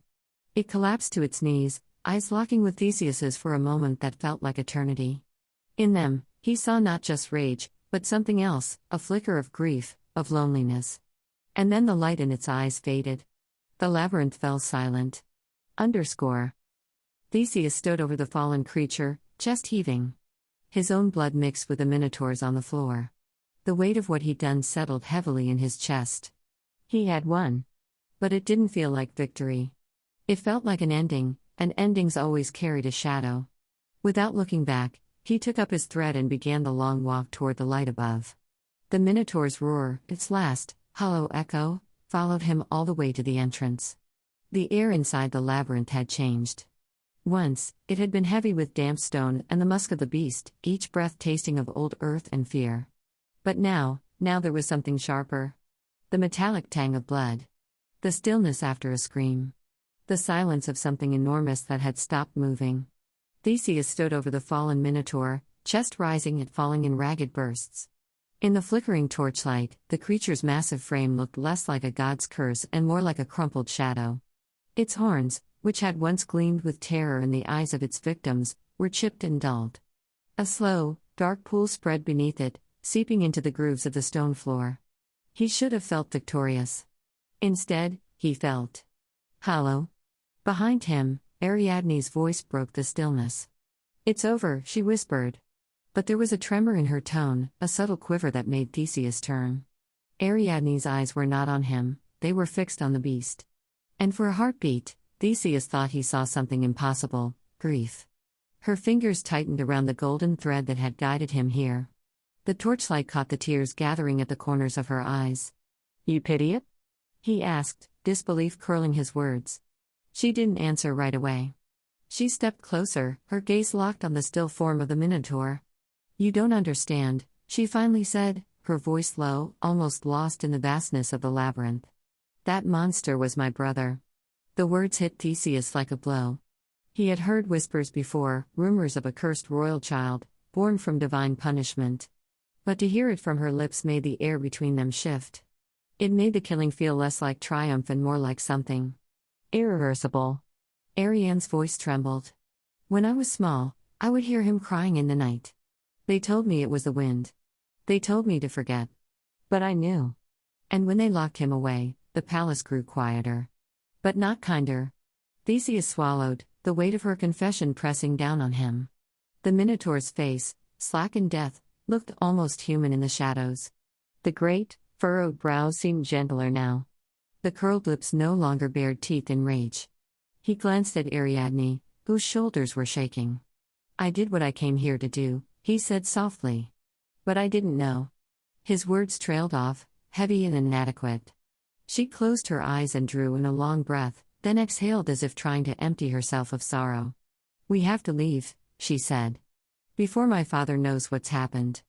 It collapsed to its knees, eyes locking with Theseus's for a moment that felt like eternity. In them, he saw not just rage, but something else, a flicker of grief, of loneliness. And then the light in its eyes faded. The labyrinth fell silent. Theseus stood over the fallen creature, chest heaving. His own blood mixed with the Minotaur's on the floor. The weight of what he'd done settled heavily in his chest. He had won. But it didn't feel like victory. It felt like an ending, and endings always carried a shadow. Without looking back, he took up his thread and began the long walk toward the light above. The Minotaur's roar, its last, hollow echo, followed him all the way to the entrance. The air inside the labyrinth had changed. Once, it had been heavy with damp stone and the musk of the beast, each breath tasting of old earth and fear. But now Now there was something sharper. The metallic tang of blood. The stillness after a scream. The silence of something enormous that had stopped moving. Theseus stood over the fallen Minotaur, chest rising and falling in ragged bursts. In the flickering torchlight, the creature's massive frame looked less like a god's curse and more like a crumpled shadow. Its horns, which had once gleamed with terror in the eyes of its victims, were chipped and dulled. A slow, dark pool spread beneath it, seeping into the grooves of the stone floor. He should have felt victorious. Instead, he felt hollow. Behind him, Ariadne's voice broke the stillness. "It's over," she whispered. But there was a tremor in her tone, a subtle quiver that made Theseus turn. Ariadne's eyes were not on him, they were fixed on the beast. And for a heartbeat, Theseus thought he saw something impossible: grief. Her fingers tightened around the golden thread that had guided him here. The torchlight caught the tears gathering at the corners of her eyes. "You pity it?" he asked, disbelief curling his words. She didn't answer right away. She stepped closer, her gaze locked on the still form of the Minotaur. "You don't understand," she finally said, her voice low, almost lost in the vastness of the labyrinth. "That monster was my brother." The words hit Theseus like a blow. He had heard whispers before, rumors of a cursed royal child, born from divine punishment. But to hear it from her lips made the air between them shift. It made the killing feel less like triumph and more like something irreversible. Ariane's voice trembled. "When I was small, I would hear him crying in the night. They told me it was the wind. They told me to forget. But I knew. And when they locked him away, the palace grew quieter. But not kinder." Theseus swallowed, the weight of her confession pressing down on him. The Minotaur's face, slack in death, looked almost human in the shadows. The great, furrowed brows seemed gentler now. The curled lips no longer bared teeth in rage. He glanced at Ariadne, whose shoulders were shaking. "I did what I came here to do," he said softly. "But I didn't know." His words trailed off, heavy and inadequate. She closed her eyes and drew in a long breath, then exhaled as if trying to empty herself of sorrow. "We have to leave," she said. "Before my father knows what's happened."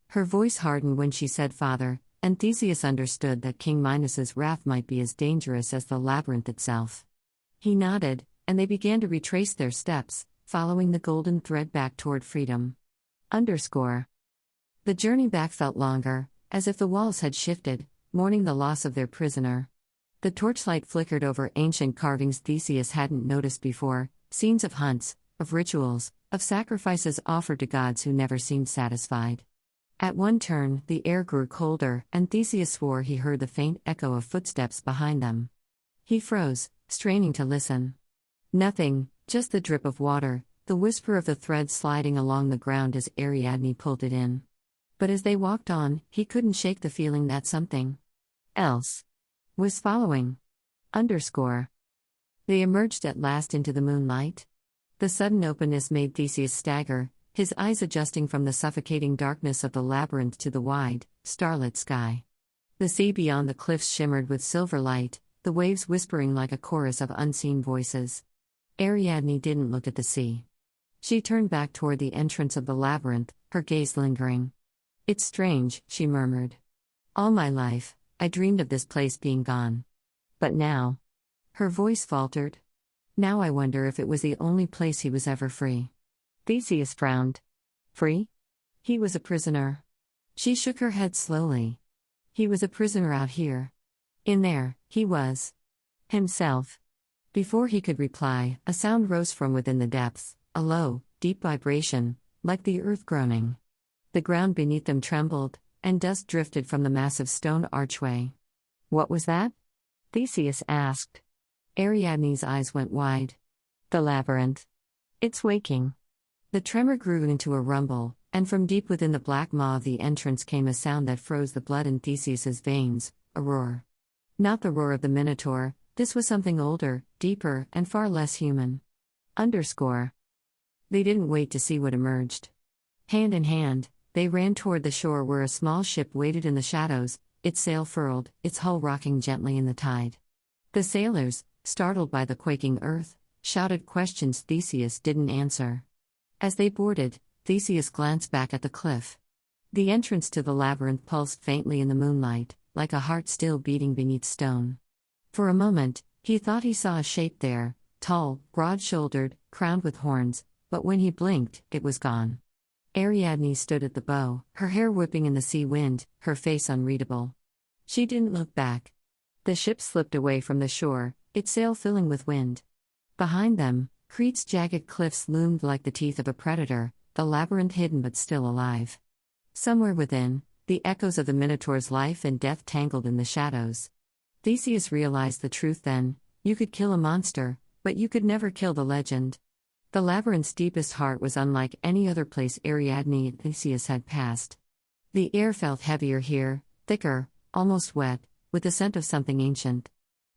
Her voice hardened when she said father, and Theseus understood that King Minos's wrath might be as dangerous as the labyrinth itself. He nodded, and they began to retrace their steps, following the golden thread back toward freedom. The journey back felt longer, as if the walls had shifted, mourning the loss of their prisoner. The torchlight flickered over ancient carvings Theseus hadn't noticed before, scenes of hunts, of rituals, of sacrifices offered to gods who never seemed satisfied. At one turn, the air grew colder, and Theseus swore he heard the faint echo of footsteps behind them. He froze, straining to listen. Nothing, just the drip of water, the whisper of the thread sliding along the ground as Ariadne pulled it in. But as they walked on, he couldn't shake the feeling that something else was following. They emerged at last into the moonlight. The sudden openness made Theseus stagger, his eyes adjusting from the suffocating darkness of the labyrinth to the wide, starlit sky. The sea beyond the cliffs shimmered with silver light, the waves whispering like a chorus of unseen voices. Ariadne didn't look at the sea. She turned back toward the entrance of the labyrinth, her gaze lingering. "It's strange," she murmured. "All my life, I dreamed of this place being gone. But now..." Her voice faltered. "Now I wonder if it was the only place he was ever free." Theseus frowned. Free? He was a prisoner. She shook her head slowly. He was a prisoner out here. In there, he was himself. Before he could reply, a sound rose from within the depths, a low, deep vibration, like the earth groaning. The ground beneath them trembled, and dust drifted from the massive stone archway. "What was that?" Theseus asked. Ariadne's eyes went wide. "The labyrinth. It's waking." The tremor grew into a rumble, and from deep within the black maw of the entrance came a sound that froze the blood in Theseus's veins, a roar. Not the roar of the Minotaur, this was something older, deeper, and far less human. They didn't wait to see what emerged. Hand in hand, they ran toward the shore where a small ship waited in the shadows, its sail furled, its hull rocking gently in the tide. The sailors, startled by the quaking earth, shouted questions Theseus didn't answer. As they boarded, Theseus glanced back at the cliff. The entrance to the labyrinth pulsed faintly in the moonlight, like a heart still beating beneath stone. For a moment, he thought he saw a shape there, tall, broad-shouldered, crowned with horns, but when he blinked, it was gone. Ariadne stood at the bow, her hair whipping in the sea wind, her face unreadable. She didn't look back. The ship slipped away from the shore, its sail filling with wind. Behind them, Crete's jagged cliffs loomed like the teeth of a predator, the labyrinth hidden but still alive. Somewhere within, the echoes of the Minotaur's life and death tangled in the shadows. Theseus realized the truth then: you could kill a monster, but you could never kill the legend. The labyrinth's deepest heart was unlike any other place Ariadne and Theseus had passed. The air felt heavier here, thicker, almost wet, with the scent of something ancient.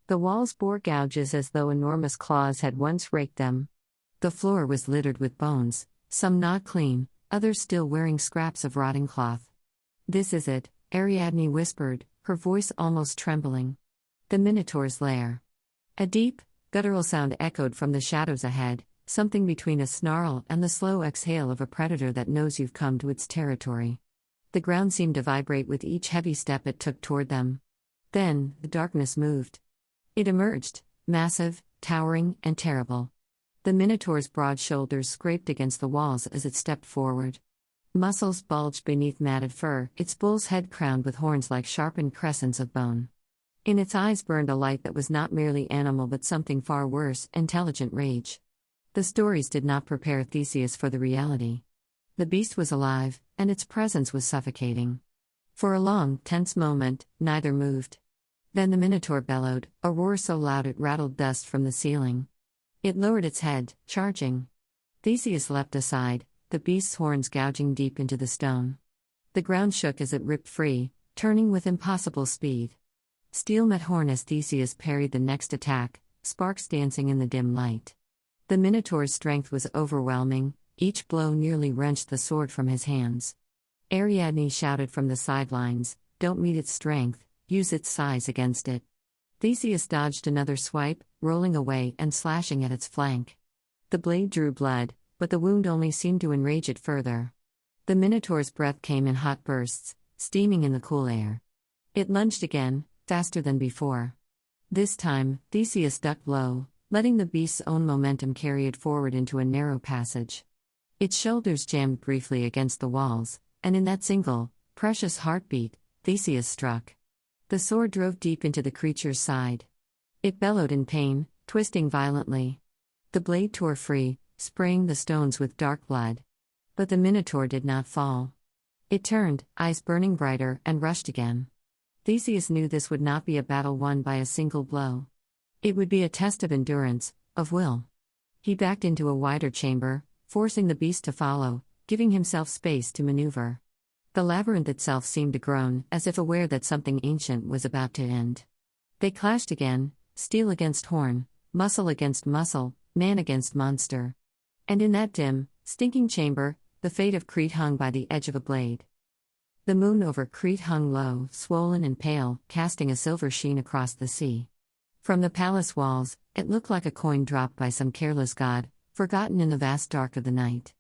The walls bore gouges as though enormous claws had once raked them. The floor was littered with bones, some not clean, others still wearing scraps of rotting cloth. "This is it," Ariadne whispered, her voice almost trembling. "The Minotaur's lair." A deep, guttural sound echoed from the shadows ahead, something between a snarl and the slow exhale of a predator that knows you've come to its territory. The ground seemed to vibrate with each heavy step it took toward them. Then, the darkness moved. It emerged, massive, towering, and terrible. The Minotaur's broad shoulders scraped against the walls as it stepped forward. Muscles bulged beneath matted fur, its bull's head crowned with horns like sharpened crescents of bone. In its eyes burned a light that was not merely animal but something far worse: intelligent rage. The stories did not prepare Theseus for the reality. The beast was alive, and its presence was suffocating. For a long, tense moment, neither moved. Then the Minotaur bellowed, a roar so loud it rattled dust from the ceiling. It lowered its head, charging. Theseus leapt aside, the beast's horns gouging deep into the stone. The ground shook as it ripped free, turning with impossible speed. Steel met horn as Theseus parried the next attack, sparks dancing in the dim light. The Minotaur's strength was overwhelming, each blow nearly wrenched the sword from his hands. Ariadne shouted from the sidelines, "Don't meet its strength, use its size against it." Theseus dodged another swipe, rolling away and slashing at its flank. The blade drew blood, but the wound only seemed to enrage it further. The Minotaur's breath came in hot bursts, steaming in the cool air. It lunged again, faster than before. This time, Theseus ducked low, letting the beast's own momentum carry it forward into a narrow passage. Its shoulders jammed briefly against the walls, and in that single, precious heartbeat, Theseus struck. The sword drove deep into the creature's side. It bellowed in pain, twisting violently. The blade tore free, spraying the stones with dark blood. But the Minotaur did not fall. It turned, eyes burning brighter, and rushed again. Theseus knew this would not be a battle won by a single blow. It would be a test of endurance, of will. He backed into a wider chamber, forcing the beast to follow, giving himself space to maneuver. The labyrinth itself seemed to groan, as if aware that something ancient was about to end. They clashed again, steel against horn, muscle against muscle, man against monster. And in that dim, stinking chamber, the fate of Crete hung by the edge of a blade. The moon over Crete hung low, swollen and pale, casting a silver sheen across the sea. From the palace walls, it looked like a coin dropped by some careless god, forgotten in the vast dark of the night.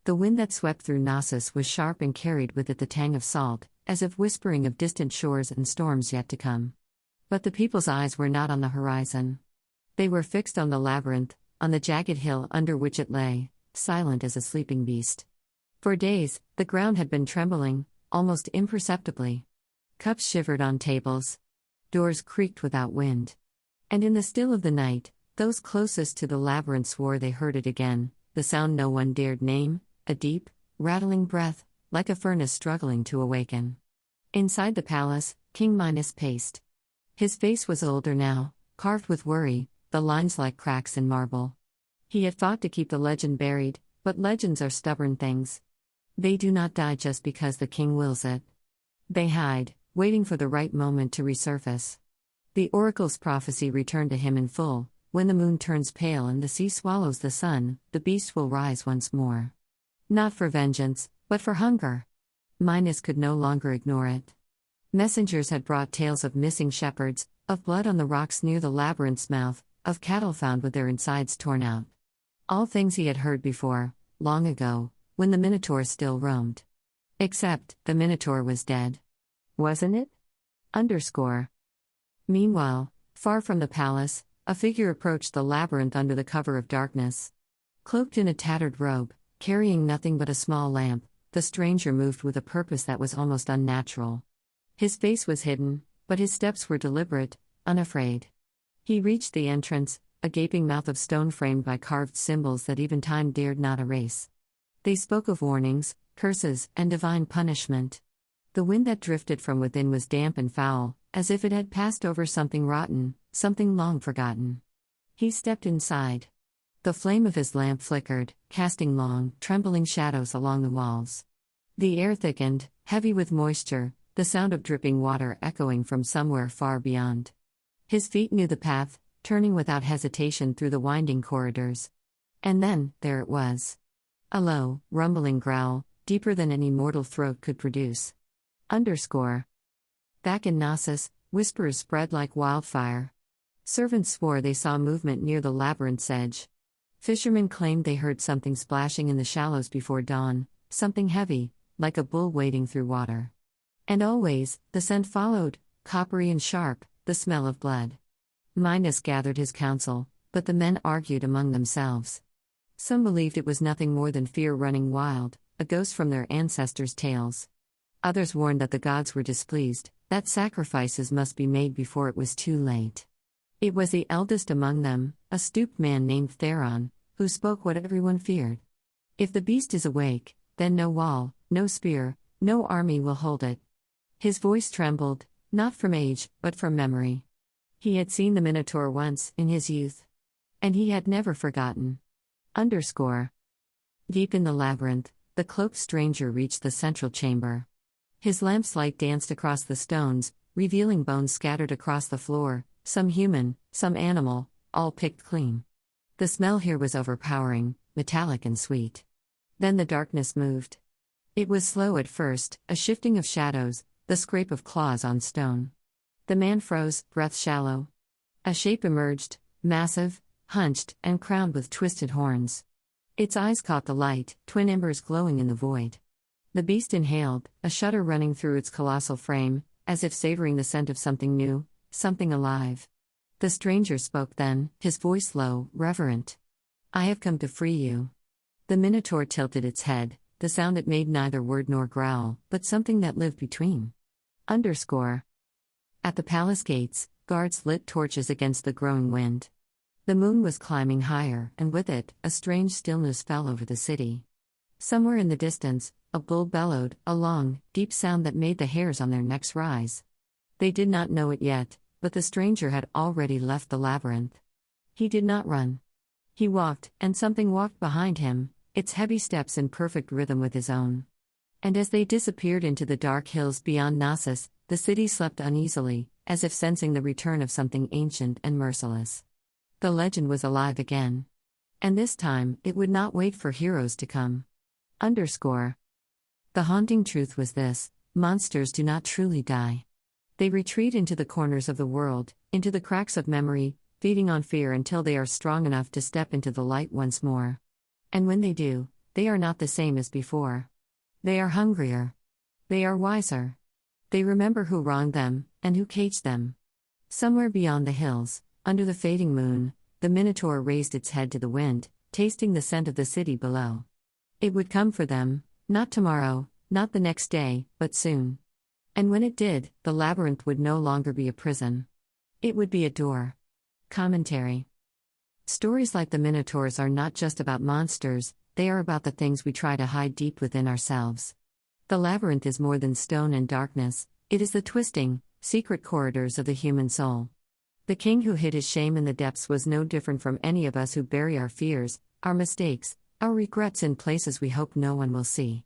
The wind that swept through Knossos was sharp and carried with it the tang of salt, as if whispering of distant shores and storms yet to come. But the people's eyes were not on the horizon. They were fixed on the labyrinth, on the jagged hill under which it lay, silent as a sleeping beast. For days, the ground had been trembling, almost imperceptibly. Cups shivered on tables. Doors creaked without wind. And in the still of the night, those closest to the labyrinth swore they heard it again, the sound no one dared name, a deep, rattling breath, like a furnace struggling to awaken. Inside the palace, King Minos paced. His face was older now, carved with worry, the lines like cracks in marble. He had fought to keep the legend buried, but legends are stubborn things. They do not die just because the king wills it. They hide, waiting for the right moment to resurface. The oracle's prophecy returned to him in full: when the moon turns pale and the sea swallows the sun, the beast will rise once more. Not for vengeance, but for hunger. Minos could no longer ignore it. Messengers had brought tales of missing shepherds, of blood on the rocks near the labyrinth's mouth, of cattle found with their insides torn out. All things he had heard before, long ago, when the Minotaur still roamed. Except, the Minotaur was dead. Wasn't it? Underscore. Meanwhile, far from the palace, a figure approached the labyrinth under the cover of darkness. Cloaked in a tattered robe, carrying nothing but a small lamp, the stranger moved with a purpose that was almost unnatural. His face was hidden, but his steps were deliberate, unafraid. He reached the entrance, a gaping mouth of stone framed by carved symbols that even time dared not erase. They spoke of warnings, curses, and divine punishment. The wind that drifted from within was damp and foul, as if it had passed over something rotten, something long forgotten. He stepped inside. The flame of his lamp flickered, casting long, trembling shadows along the walls. The air thickened, heavy with moisture, the sound of dripping water echoing from somewhere far beyond. His feet knew the path, turning without hesitation through the winding corridors. And then, there it was. A low, rumbling growl, deeper than any mortal throat could produce. Underscore. Back in Knossos, whispers spread like wildfire. Servants swore they saw movement near the labyrinth's edge. Fishermen claimed they heard something splashing in the shallows before dawn, something heavy, like a bull wading through water. And always, the scent followed, coppery and sharp, the smell of blood. Minos gathered his council, but the men argued among themselves. Some believed it was nothing more than fear running wild, a ghost from their ancestors' tales. Others warned that the gods were displeased, that sacrifices must be made before it was too late. It was the eldest among them, a stooped man named Theron, who spoke what everyone feared. If the beast is awake, then no wall, no spear, no army will hold it. His voice trembled, not from age, but from memory. He had seen the Minotaur once, in his youth. And he had never forgotten. Underscore. Deep in the labyrinth, the cloaked stranger reached the central chamber. His lamp's light danced across the stones, revealing bones scattered across the floor, some human, some animal, all picked clean. The smell here was overpowering, metallic and sweet. Then the darkness moved. It was slow at first, a shifting of shadows, the scrape of claws on stone. The man froze, breath shallow. A shape emerged, massive, hunched, and crowned with twisted horns. Its eyes caught the light, twin embers glowing in the void. The beast inhaled, a shudder running through its colossal frame, as if savoring the scent of something new, something alive. The stranger spoke then, his voice low, reverent. "I have come to free you." The Minotaur tilted its head, the sound it made neither word nor growl, but something that lived between. Underscore. At the palace gates, guards lit torches against the growing wind. The moon was climbing higher, and with it, a strange stillness fell over the city. Somewhere in the distance, a bull bellowed, a long, deep sound that made the hairs on their necks rise. They did not know it yet, but the stranger had already left the labyrinth. He did not run. He walked, and something walked behind him, its heavy steps in perfect rhythm with his own. And as they disappeared into the dark hills beyond Knossos, the city slept uneasily, as if sensing the return of something ancient and merciless. The legend was alive again. And this time, it would not wait for heroes to come. Underscore. The haunting truth was this: monsters do not truly die. They retreat into the corners of the world, into the cracks of memory, feeding on fear until they are strong enough to step into the light once more. And when they do, they are not the same as before. They are hungrier. They are wiser. They remember who wronged them, and who caged them. Somewhere beyond the hills, under the fading moon, the Minotaur raised its head to the wind, tasting the scent of the city below. It would come for them, not tomorrow, not the next day, but soon. And when it did, the labyrinth would no longer be a prison. It would be a door. Commentary. Stories like the Minotaurs are not just about monsters, they are about the things we try to hide deep within ourselves. The labyrinth is more than stone and darkness, it is the twisting, secret corridors of the human soul. The king who hid his shame in the depths was no different from any of us who bury our fears, our mistakes, our regrets in places we hope no one will see.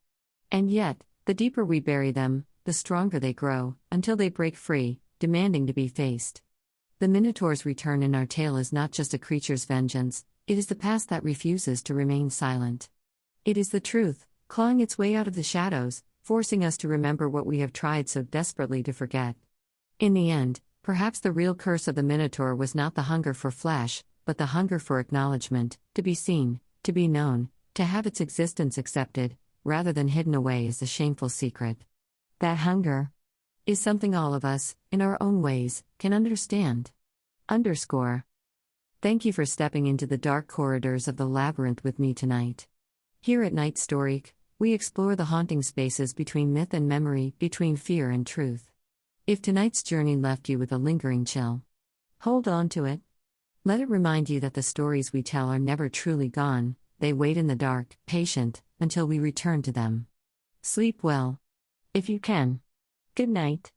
And yet, the deeper we bury them, the stronger they grow, until they break free, demanding to be faced. The Minotaur's return in our tale is not just a creature's vengeance, it is the past that refuses to remain silent. It is the truth, clawing its way out of the shadows, forcing us to remember what we have tried so desperately to forget. In the end, perhaps the real curse of the Minotaur was not the hunger for flesh, but the hunger for acknowledgement, to be seen, to be known, to have its existence accepted, rather than hidden away as a shameful secret. That hunger is something all of us, in our own ways, can understand. Underscore. Thank you for stepping into the dark corridors of the labyrinth with me tonight. Here at Night Story, we explore the haunting spaces between myth and memory, between fear and truth. If tonight's journey left you with a lingering chill, hold on to it. Let it remind you that the stories we tell are never truly gone, they wait in the dark, patient, until we return to them. Sleep well. If you can. Good night.